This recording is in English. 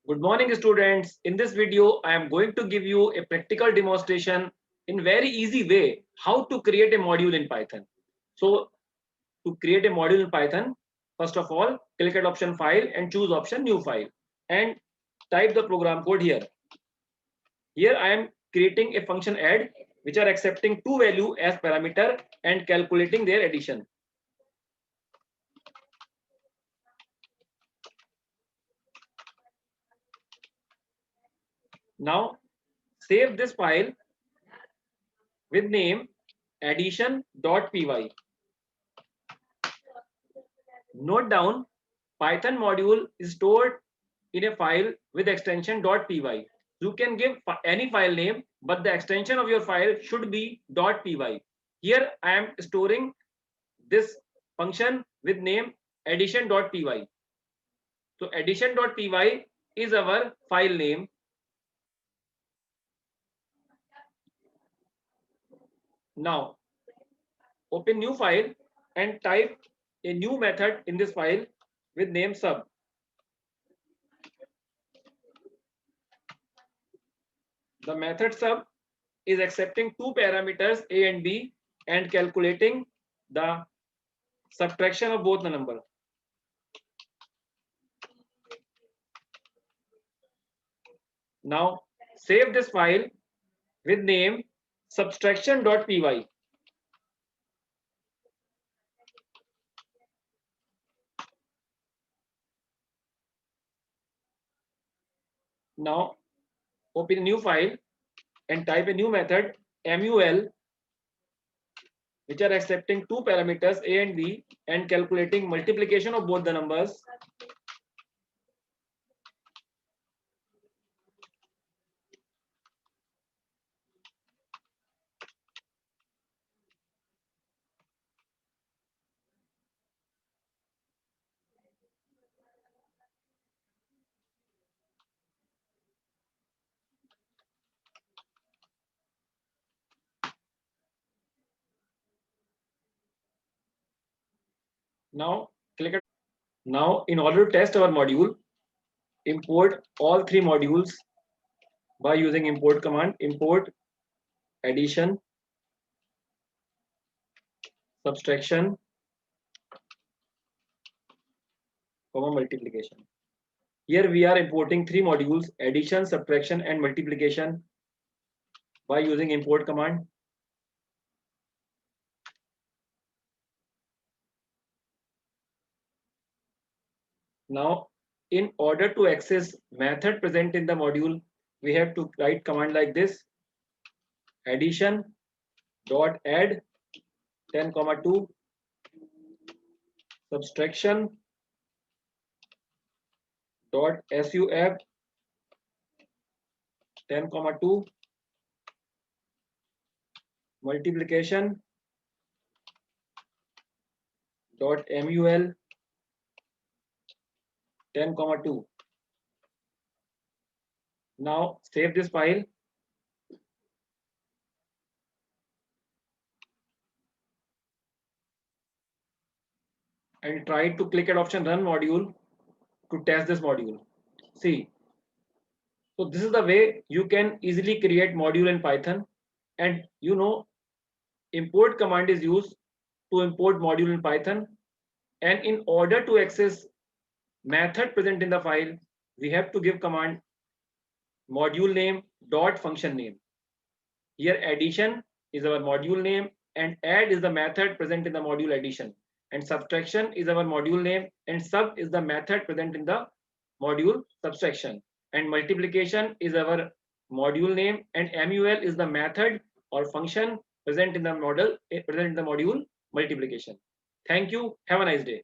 Good morning, students. In this video, I am going to give you a practical demonstration in very easy way how to create a module in Python. So to create a module in Python, first of all, click at option file and choose option new file and type the program code here. Here I am creating a function add which are accepting two value as parameter and calculating their addition. Now save this file with name addition.py. Note down, Python module is stored in a file with extension .py. You can give any file name, but the extension of your file should be .py. Here I am storing this function with name addition.py. So addition.py is our file name. Now open new file and type a new method in this file with name sub. The method sub is accepting two parameters a and b and calculating the subtraction of both the number. Now save this file with name subtraction.py. Now open a new file and type a new method mul which are accepting two parameters a and b and calculating multiplication of both the numbers. Now click it. Now in order to test our module, import all three modules by using import command. Import addition, subtraction, multiplication. Here we are importing three modules: addition, subtraction, and multiplication by using import command. Now, in order to access method present in the module, we have to write command like this: addition dot add 10, 2, subtraction dot suf 10, 2, multiplication dot mul 10, 2. Now save this file and try to click at option run module to test this module. See, so this is the way you can easily create module in Python, and import command is used to import module in Python, and in order to access method present in the file, we have to give command module name dot function name. Here addition is our module name and add is the method present in the module addition, and subtraction is our module name and sub is the method present in the module subtraction, and multiplication is our module name and mul is the method or function present in the module multiplication. Thank you. Have a nice day.